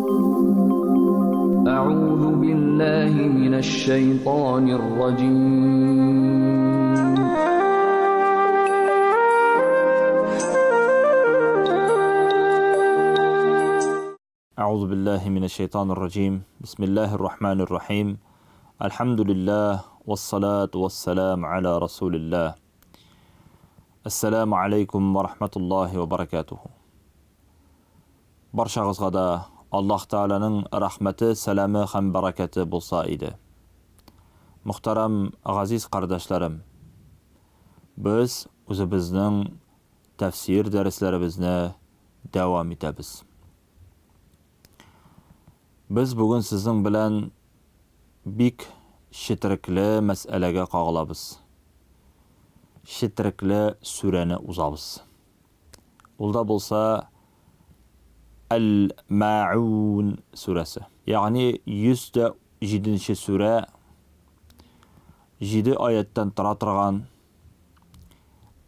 أعوذ بالله من الشيطان الرجيم أعوذ بالله من الشيطان الرجيم بسم الله الرحمن الرحيم الحمد لله والصلاة والسلام على رسول الله السلام عليكم ورحمة الله وبركاته Баршағызға да Аллах Тағаланың рахметі, сәлемі һәм баракаты болса иде. Мұхтарам, ғазиз қардашларым, біз өзіміздің тәфсир дәріслерімізді дәвам етеміз. Біз бүгін сіздің білән бик шетіріклі мәсьәләгә қағылабыз. Шетіріклі сүрәні узабыз. Олда болса Әл-Ма'ун сүрәсі. Яғни 107-ші сүрә 7 аяттан тұра тұрған.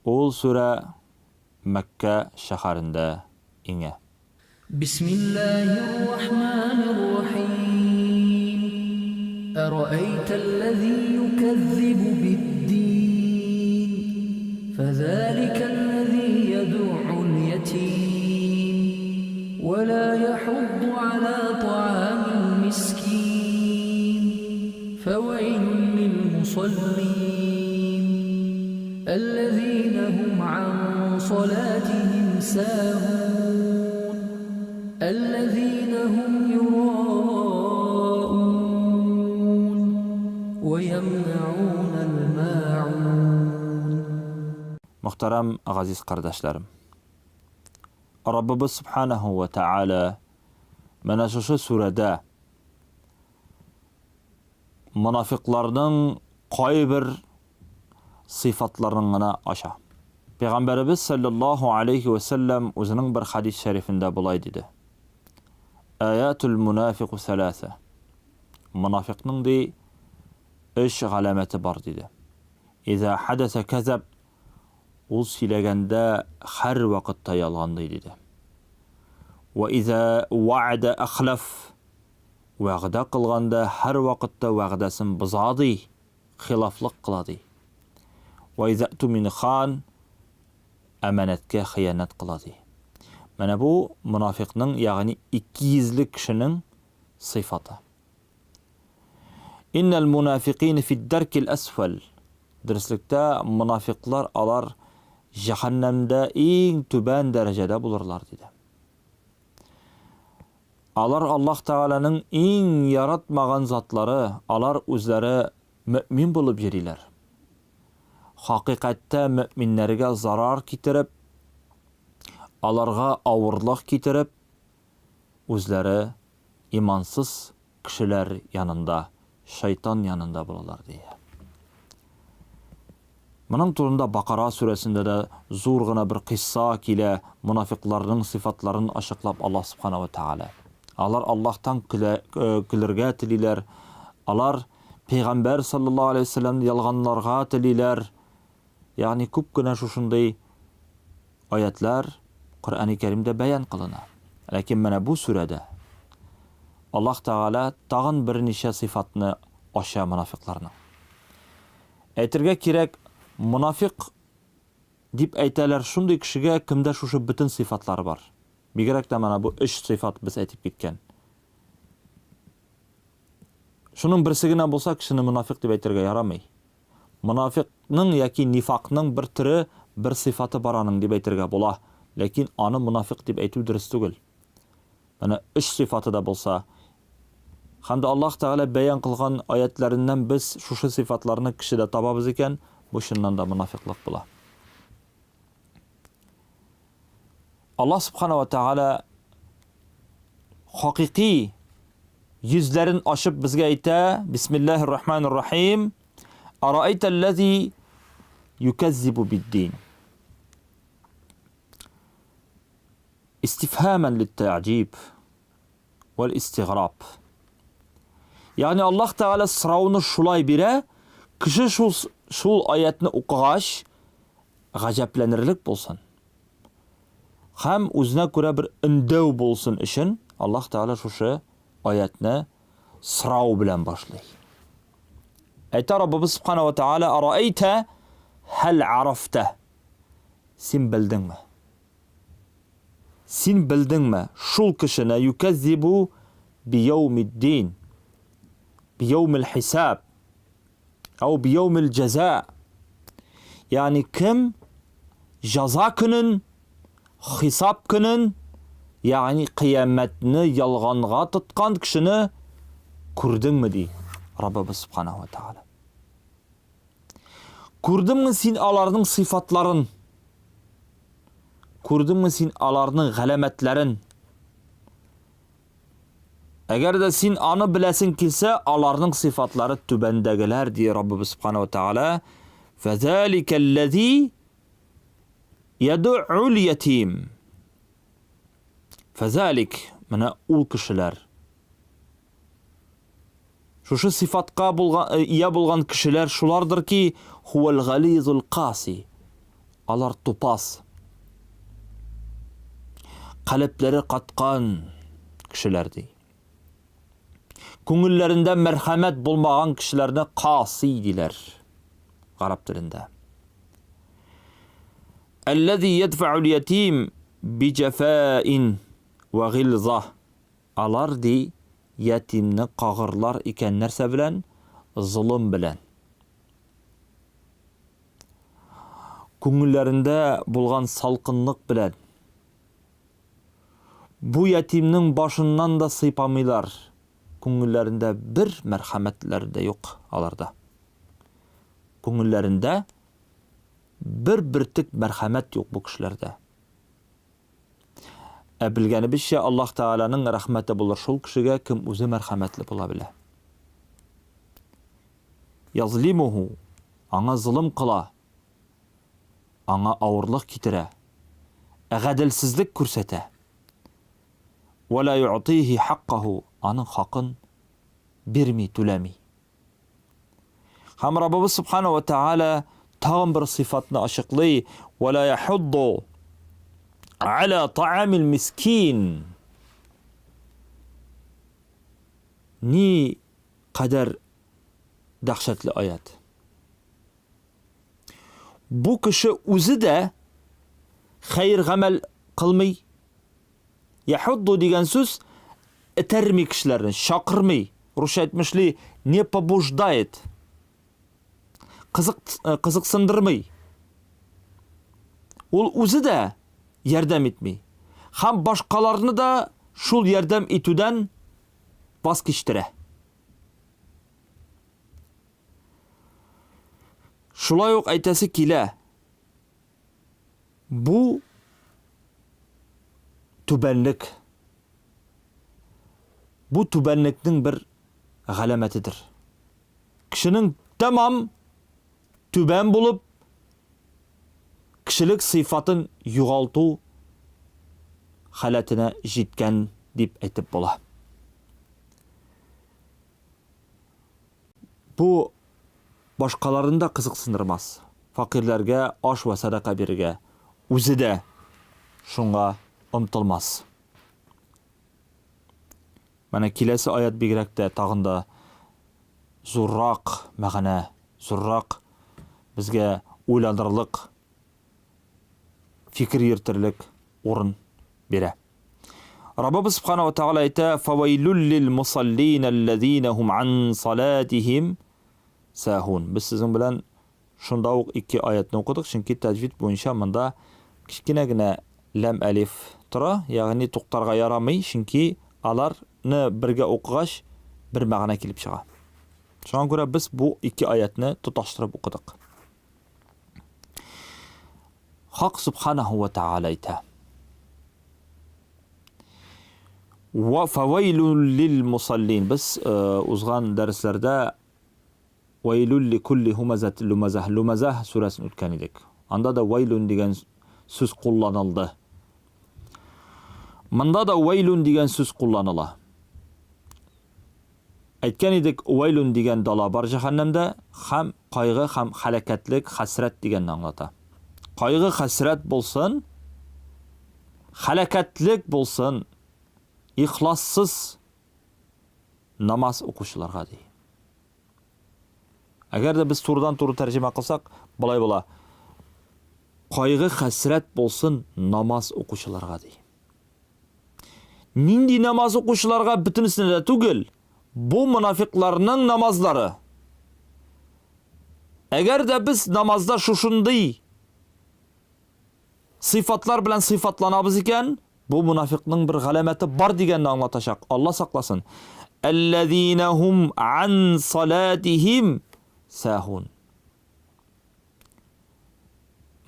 Ол сүрә Мәккә шәһәрендә иңә. Бисмиллахир-рахманир-рахим. Арa'айта-аллазі юказзибу бид-дин. Фазалика-аллазі яду'у-л-ятим. ولا يحض على طعام المسكين فويل للمصلين الذين هم عن صلاتهم ساهون الذين هم يراءون ويمنعون الماعون. Muhtaram aziz qardaşlarım, Rabbimiz Subhanahu wa Ta'ala mana shu surada munofiqlarning qay bir sifatlarini gina aşa. Peygamberimiz sallallahu alayhi ve sellem o'zining bir hadis sharifida bulay dedi. Ayatul munafiqu thalatha. Munafiqning de 3 alamati bor dedi. İza hadasa kazab, ul silaganda har vaqtda yolg'onlaydi dedi. Va iza wa'ada akhlaf, va'da qilganda har vaqtda va'dasin buzadi, xiloflik qiladi. Va iza tumin khan, amanatga xiyonat qiladi. Mana bu munofiqning, ya'ni ikkiyuzlik kishining sifati. Innal munafiqin fi ad-darkil asfal. Darslikda munofiqlar alar jahannamda eng tuban darajada bo'lurlar dedi. Alar Alloh Taolaning eng yaratmagan zatlari, alar o'zlari mu'min bo'lib yurilar. Haqiqatda mu'minlarga zarar keltirib, alarga avurlik keltirib, o'zlari imonsiz kishilar yanında, shayton yanında bo'lurlar dedi. Bunun turunda Baqara surasında da zo'rg'ina bir qissa kila munofiqlarning sifatlarini açıqlab Allah subhanahu wa ta'ala. Alar Allah'tan kulirga tililer. Alar Peygamber sallallahu aleyhi ve sellem yalganlarga tililer. Yani ko'pgina shunday oyatlar Qur'oni Karimda bayon qilina. Lekin mana bu surada Allah Taala tag'in bir necha sifatni osha munofiqlarning. Aytirga kerak, munofiq deb aytalar shunday kishiga kimda shu butun sifatlar bor. Bigirakda mana bu 3 sifat biz aytib ketgan. Shuning birsigina bo'lsa kishini munofiq deb aytirga yaramay. Munofiqning yoki nifoqning bir turi, bir sifati baraning deb aytirga bo'la, lekin ani munofiq deb aytib durust tugul. Mana 3 sifatida bo'lsa, hamda Alloh Taala bayon qilgan oyatlaridan biz shu sifatlarni kishida topamiz ekan, bu shundan da munofiqlik bo'la. Allah subhanahu wa ta'ala haqiqiy yuzlarin oshib bizga ayta, Bismillahirrahmanirrahim. Ara'aytallazi yukazzibu bid-din. İstifhaman lit-ta'jib wal-istighrab. Yani Allah Taala sıravını şulay bire, kishi şu ayetni o'qigach g'ajablanirlik bo'lsin. Ham o'zina ko'ra bir indav bo'lsin uchun Аллаһ Таала шушы аятны сорау белән башлый. Әйтә Раббыбыз Субхана ва Таала: "Араайта хәл арафта?" Син белдеңме? Син белдеңме шул кешене юказзибу бияумиддин, бияумил хисаб, ау бияумил джаза. Yani kim жаза көнен, хисап көнен, yani кыяметне ялганга тоткан кешене күрдеңме ди Раббыбыз Субхана ва Таала. Күрдеңме син аларның сыйфатларын? Күрдеңме син аларның галәмәтләрен? Әгәр дә син аны беләсең килсә, аларның сыйфатлары түбәндәгеләр ди Раббыбыз Субхана ва Таала. فَذَلِكَ الَّذِي يَدُعُّ الْيَتِيمَ. فَذَلِكَ менә ул кешеләр. Шушы сыйфатка ия булган кешеләр шулардыр ки, хувал гализул каси. Алар тупас. Калепләре каткан кешеләр ди. Күңелләрендә мәрхәмәт булмаган кешеләрне каси диләр. Гарап телендә. Аллази ядфa'u al-yatim bijafa'in wa ghilza. Алар ди ятимне кагырлар икән нәрсә белән? Зулым белән. Күңелләрендә булган салкынлык белән. Бу ятимнең башыннан да сыйпамыйлар. Күңелләрендә бер мәрхәмәтләр дә юк аларда. Күңелләрендә бер бертик мәрхәмәт юк бу кешеләрдә. Ә белгәнебезчә, Аллаһ Тааланың рәхмәте булыр шул кешегә, кем үзе мәрхәмәтле була белә. Язлимуху, аңа зулым кыла, аңа авырлык китерә, гаделсезлек күрсәтә. Ва ла ю'тиһи хаккаху, аның хакын бирми, түләми. Һәм Раббыбыз Субхана ва Таала тагын бер сыйфатны ачыклый: "Ва ла яхудду аля таамил мискин." Ни кадәр дәһшәтле аят. Бу кеше үзе дә хәйр гамәл кылмый. Яхудду дигән сүз этәрми кешеләрне, шакырмый. Русча әйтмешли, не побуждает. Кызыксындырмый. Ул үзе дә ярдәм итми. Һәм башкаларны да шул ярдәм итүдән ваз кичтерә. Шулай ук әйтәсе килә. Бу түбәнлек. Бу түбәнлекнең бер галәмәтедер. Кешенең тамам түбән булып, кешелек сыйфатын югалту халатына җиткән дип әйтеп була. Бу башкаларында кызыксындырмас. Факирләргә аш ва садака бирергә, үзе дә шуңа омтылмас. Менә киләсе аят бигрәк тә тагында зуррак мәгънә, зуррак безгә уйландырырлык, фикер йөртерлек урын бирә. Раббыбыз Субхана ва Таала әйтә: "Фавайлул лил мусаллин аллазина хум ан салатихим сахун." Без сезнең белән шунда ук 2 аятны укыдык, чөнки таҗвид буенча монда кичкенә генә лам алиф тора, ягъни туктарга ярамый, чөнки аларны бергә укыгач бер мәгънә килеп чыга. Шуңа күрә без бу 2 аятны тоташтырып укыдык. Хак Субханаху ва Таала әйтә: "Ва фавайлул лил мусаллин." Без узган дәресләрдә вайлул ли кулли хумазат лумазах лумазах сурасын үткән идек. Анда да вайлун дигән сүз кулланылды. Монда да вайлун дигән сүз кулланыла. Әйткән идек, вайлун дигән дала бар җәһәннәмдә, һәм кайгы һәм халакатлык, хәсрәт дигәнне аңлата. Кайгы, хәсрәт булсын, халакатлык булсын, ихлассыз намаз укучыларга ди. Әгәр дә без турыдан-туры тәрҗемә кылсак, булай була. Кайгы хәсрәт булсын намаз укучыларга ди. Нинди намаз укучыларга бөтенесенә дә түгел. Бу мунафикларның намазлары. Әгәр дә без намазда шушындый сыйфатлар белән сыйфатланабыз икән, бу мунафикның бер галәмәте бар дигәнне аңлатачак. Алла сакласын. Аллазина хум ан салатихим сахун.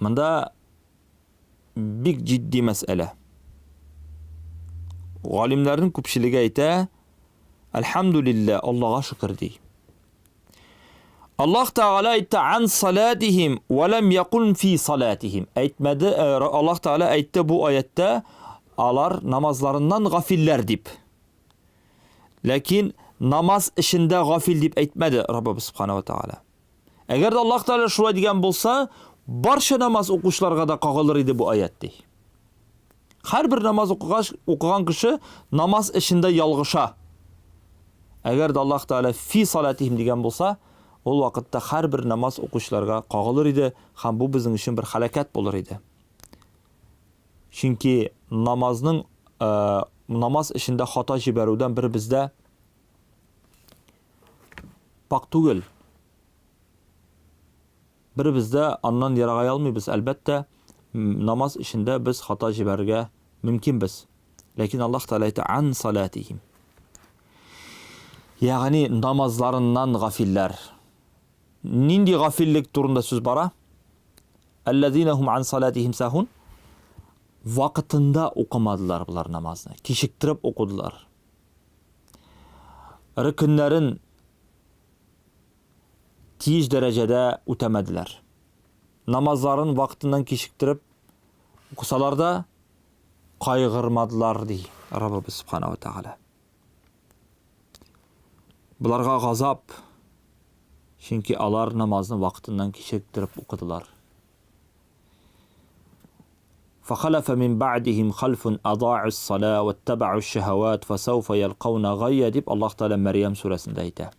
Монда бик җитди мәсьәлә. Галимнәрнең күпчелеге әйтә, "Әлхәмдүлилләh, Аллаһка шөкер" ди. Аллаһ Тәгалә әйтте ан салатихим ва лам якун фи салатихим. Әйтмәде, Аллаһ Тәгалә әйтте бу аятта алар намазларыннан гафилләр дип. Ләкин намаз эшендә гафил дип әйтмәде Раббыбыз Субханаһу ва Тәгалә. Әгәр дә Аллаһ Тәгалә шулай дигән булса, барча намаз укучыларга да кагылыр иде бу аят ди. Һәрбер намаз укыган кеше намаз эшендә ялгыша. Әгәр дә Аллаһ Тәгалә фи салатихим дигән булса, ул вакытта һәрбер намаз укучыларга кагылыр иде, һәм бу безнең өчен бер халакат булыр иде. Чөнки намаз эшендә хата җибәрүдән бер бездә пак түгел. Бер бездә аннан ярагай алмыйбыз. Әлбәттә, намаз эшендә без хата җибәрергә мөмкинбез. Ләкин Аллаһ Тәгалә әйтә ан салатихим. Ягъни намазларыннан гафилләр. Нинди гафиллек турында сүз бара? Аллазина хум ан салатихим сахун. Вакытында укымадылар булар намазны. Кичектиреп укыдылар. Рөкүннәрен тиз дәрәҗәдә үтәмәделәр. Намазларын вакытыннан кичектиреп укысалар да кайгырмадылар ди Раббыбыз Субханаһу ва Тәгалә. Буларга газап, чөнки алар намазны вакытыннан кичектиреп укыдылар. فخلف من بعدهم خلف أضاعوا الصلاة واتبعوا الشهوات فسوف يلقون غيا дип Аллаһ Тәгалә Мәрьям сүрәсендә әйтә.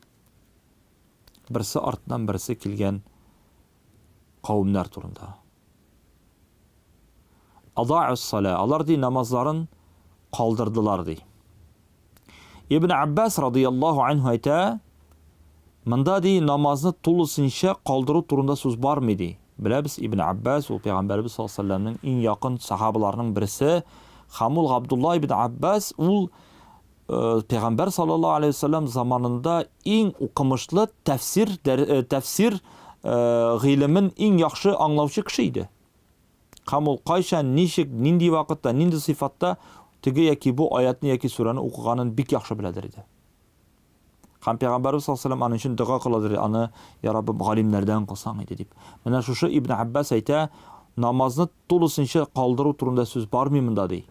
Берсе артынан берсе килгән кавымнар турында. Адаъу ссала, алар ди намазларын калдырдылар ди. Ибн Аббас радиллаһу анһу әйтә, монда ди намазны тулысынча калдыру турында сүз бармый ди. Беләбез, Ибн Аббас ул Пәйгамбәрбез саллаллаһу алейһи ва саллямның иң якын сахабаларының берсе. Хамул Абдулла ибн Аббас ул Пәйгамбәр саллаллаһу алейһи ва саллям заманында иң укымышлы тәфсир гыйлемен иң яхшы аңлаучы кеше иде. Хамул кайчан, ничек, нинди вакытта, нинди сыйфатта теге яки бу аятны яки сүрәне укыганын бик яхшы беләдер иде. Һәм Пәйгамбәрбез саллаллаһу алейһи ва саллям аның өчен дуга кылдыр, аны я Раббы галимнәрдән кылсаң иде дип. Менә шушы Ибн Аббас әйтә, намазны тулысынча калдыру турында сүз бармый монда ди.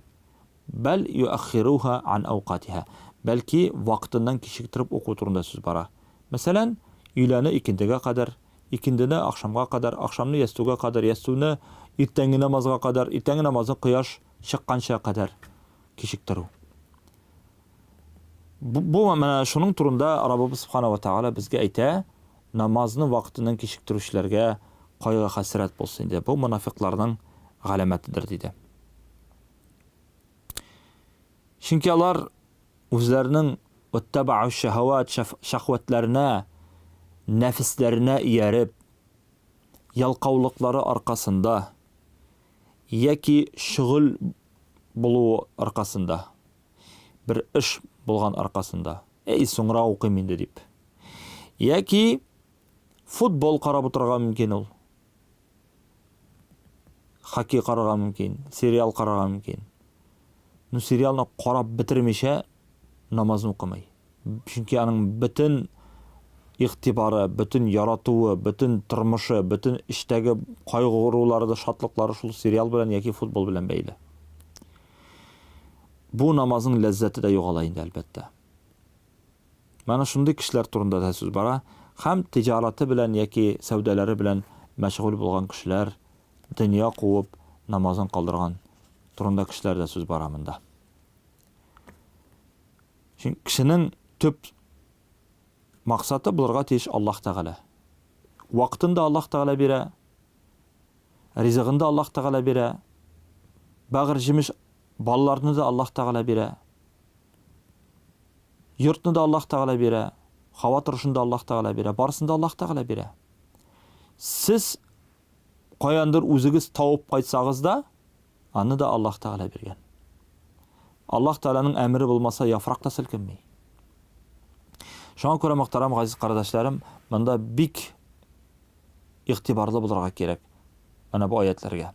Бәл юаххируха ан ауқатиха. Бәлки вакытыннан кичектиреп уку турында сүз бара. Мәсәлән, өйләне икендегә кадәр, икендене ахшамга кадәр, ахшамны ястуга кадәр, ястуны иртәнге намазга кадәр, иртәнге намазны кояш чыкканча кадәр кичектерү. Бу менә шуның турында Раббыбыз Субханаһу ва Тәгалә безгә әйтә, намазны вакытыннан кичектерүчеләргә кайгы хәсрәт булсын дип. Бу мунафикларның галәмәтедер диде. Чөнки алар үзләренең ваттабау шахават шахватларына, нәфисләренә ияреп, ялкаулыклары аркасында яки шөгыль булу аркасында, бер эш булган аркасында, соңра укыйм инде дип. Яки футбол карап утырырга мөмкин ул. Хоккей карарга мөмкин, сериал карарга мөмкин. Ну сериалны карап бетермичә намазны укымый. Чөнки аның бөтен игътибары, бөтен яратуы, бөтен тормышы, бөтен иштәге кайгырулары, шатлыклары шул сериал белән яки футбол белән бәйле. Бу намазның ләззәте дә югала инде әлбәттә. Менә шундый кешеләр турында да сүз бара. Һәм тиҗараты белән яки сәүдәләре белән мәшгуль булган кешеләр, дөнья куып, намазын калдырган турында кешеләр дә сүз бара монда. Кешенең төп максаты булырга тиеш Аллаһ Тәгалә. Вакытын да Аллаһ Тәгалә бирә, ризыгын да Аллаһ Тәгалә бирә, багыр җимеш балларны да Аллаһ Тәгалә бирә, йортны да Аллаһ Тәгалә бирә, һава торышын да Аллаһ Тәгалә бирә, барысын да Аллаһ Тәгалә бирә. Сез каяндыр үзегез тауып кайтсагыз да, аны да Аллаһ Тәгалә биргән. Аллаһ Тәгаләнең әмере булмаса, яфрак та селкенми. Шуңа күрә мөхтәрәм газиз кардәшләрем, монда бик игътибарлы булырга кирәк. Ана бу аятларга.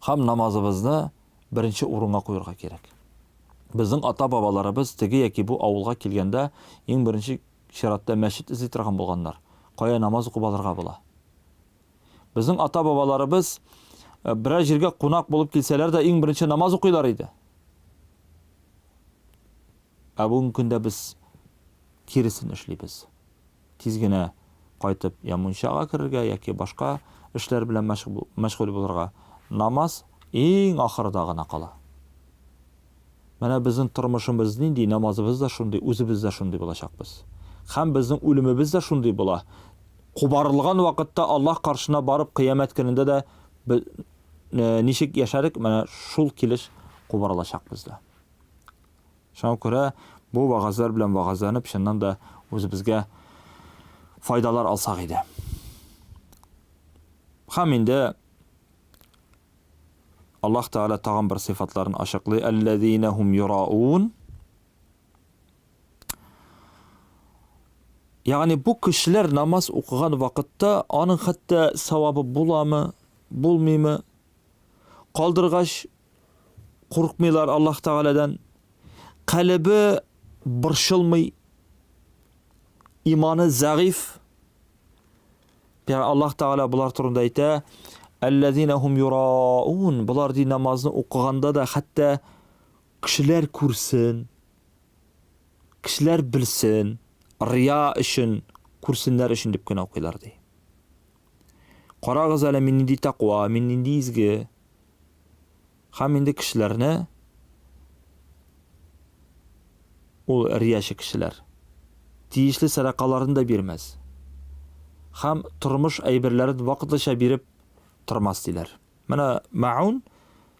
Һәм намазыбызны беренче урынга куярга кирәк. Безнең ата-бабаларыбыз теге яки бу авылга килгәндә иң беренче ширатта мәчет эзли торган булганнар. Кая намаз укып алырга була. Безнең ата-бабаларыбыз берәр җиргә кунак булып килсәләр дә иң беренче намаз укыйлар иде. Бүгенге көндә без киресен эшлибез. Тиз генә кайтып я мунчага керергә яки башка эшләр белән мәшгуль булырга. Намаз иң ахырда гына кала. Менә безнең тормышыбыз нинди, намазыбыз да шундый, үзебез дә шундый булачакбыз. Һәм безнең үлемебез дә шундый була. Кубарылган вакытта Аллаһ каршына барып кыямәт көнендә дә ничек яшәрик, менә шул килеш кубарылачакбыз да. Шуңа күрә бу вагазлар белән вагазланып, шуннан да үзебезгә файдалар алсак иде. Һәм инде Аллаһ Тәгалә тагын бер сыйфатларын ачыклый. Аллазина хум юраун. Ягъни бу кешеләр намаз укыган вакытта аның хәтта савабы буламы, булмыймы? Калдыргач курыкмыйлар Аллаһ Тәгаләдән. Калбы борчылмый, иманы зәгыйф. Аллаһ Тәгалә булар турында әйтә: "Аллазина хум юраун", булар ди намазны укыганда да хәтта кешеләр күрсен, кешеләр белсен, рия өчен, күрсеннәр өчен дип кенә укыйлар ди. Карагыз әле мин нинди тақва, мин нинди изге. Һәм инде кешеләрне ул рияши кешеләр тиешле садакаларын да бирмәс. Һәм тормыш әйберләрен вакытлыча биреп тормас диләр. Менә маун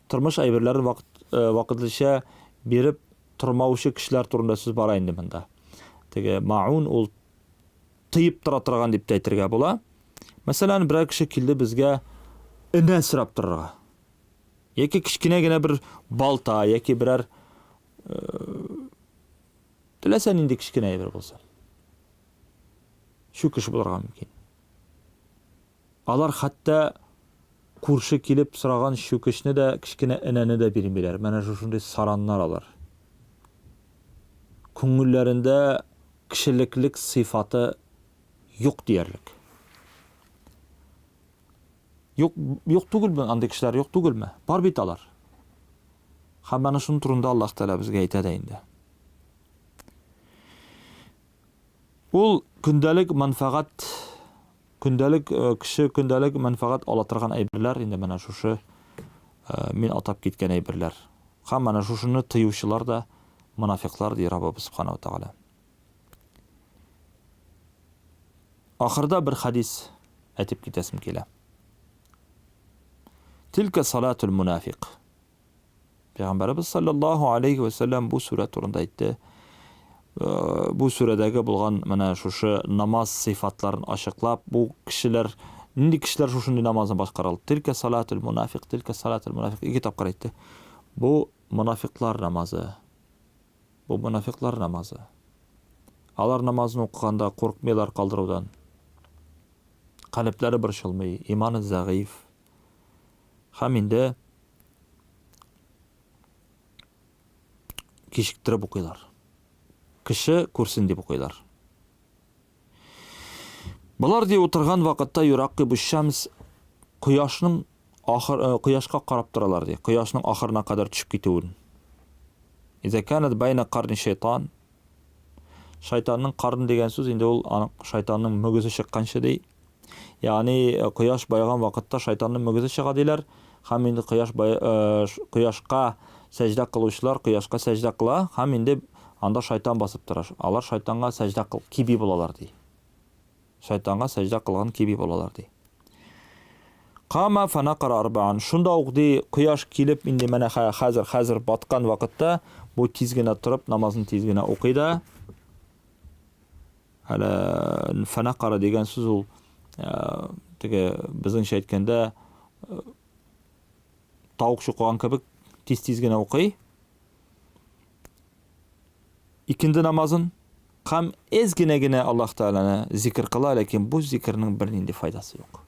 тормыш әйберләрен вакытлыча биреп тормаучы кешеләр турында сүз бара инде монда. Теге маун ул тыйып тора торган дип әйтергә була. Мәсәлән, берәр кеше килде безгә энә сорап торырга. Яки кичкенә генә бер балта, яки берәр теләсә нинди кичкенә әйбер булса. Шу кеше булырга мөмкин. Алар хәтта күрше килеп сораган шу кешне дә, кичкенә энәне дә бирмиләр. Менә шушындый сараннар алар. Күңелләрендә кешелеклек сыйфаты юк диярлек. Юк түгелме, андый кешеләр юк түгелме? Бар бит алар. Һәм менә шуның турында Аллаһ Тәгалә безгә әйтә дә инде. Ул көндәлек манфагат, кеше көндәлек манфагат ала торган әйберләр инде менә шушы мин атап киткән әйберләр. Һәм менә шушыны тыючылар да мунафиклар ди Раббыбыз Субханаһу Тәгалә. Ахырда бер хадис әйтеп китәсем килә. Tilka salatul munafiq. Пәйгамбәрбез саллаллаһу алейхи ва саллям бу сүрә турында әйтте. Бу сүрәдәге булган менә шушы намаз сыйфатларын ачыклап, бу кешеләр, нинди кешеләр шушындый намазны башкаралар. Tilka salatul munafiq, tilka salatul munafiq. Ике тапкыр әйтте. Бу мунафиклар намазы. Бу мунафиклар намазы. Алар намазны укыганда курыкмыйлар калдырудан. Калепләре борчылмый, иманы зәгыйф. Һәм инде кичектереп укыйлар. Кеше күрсен дип укыйлар. Булар ди утырган вакытта юракы бу шамс кояшның кояшка карап торалар ди. Кояшның ахырына кадәр төшеп китүен. Иза канат байна карни шайтан. Шайтанның карны дигән сүз инде ул шайтанның мөгезе чыкканчы ди. Ягъни кояш байган вакытта шайтанның мөгезе чыга диләр. Һәм инде кояшка сәҗдә кылучылар кояшка сәҗдә кыла. Һәм инде анда шайтан басып тора. Алар шайтанга сәждә кыл, киби булалар ди. Шайтанга сәждә кылган киби булалар ди. Қама фанақара арбаан. Шунда ук ди, кояш килеп инде менә хәзер баткан вакытта бу тиз генә турып намазын тиз генә укый да. Әле фанақара дигән сүз ул теге безнеңчә әйткәндә тауык шукыган кебек тиз генә укый. Икенде намазын һәм генә Аллаһ Тааланы зикр кыла, ләкин бу зикрның бер нинди файдасы юк.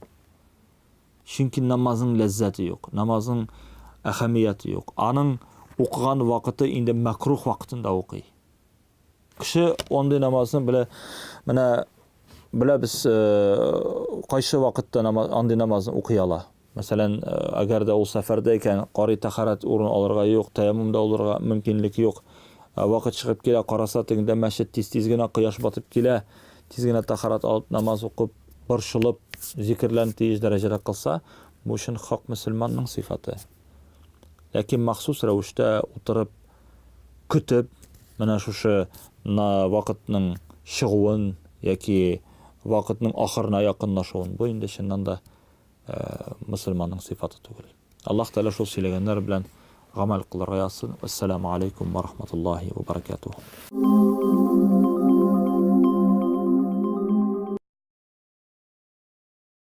Чөнки намазның ләззәте юк, намазның әһәмияте юк. Аның укыган вакыты инде макрух вакытында укый. Кеше ондай намазны менә без кайсы вакытта андый намазны укый ала. Мәсәлән, әгәр дә ул сәфәрдә икән, карый тахарат урын алырга юк, таяммумда алырга мөмкинлек юк. Вакыт чыгып килә, караса тегендә мәчет тиз генә кояш батып килә, тиз генә тахарат алып намаз укып, борчылып, зикрләрне тиз дәрәҗәдә кылса, бу өчен хак мөселманның сыйфаты. Ләкин махсус рәвештә утырып, көтеп, менә шушы вакытның чыгуын яки вакытның ахырына якынлашуын, бу инде чыннан да мөселманның сыйфаты түгел. Аллаһ Таала шул сөйләгәннәр белән гамәл кылырга язсын. Ассаламу алейкум ва рахматуллахи ва баракатуһу.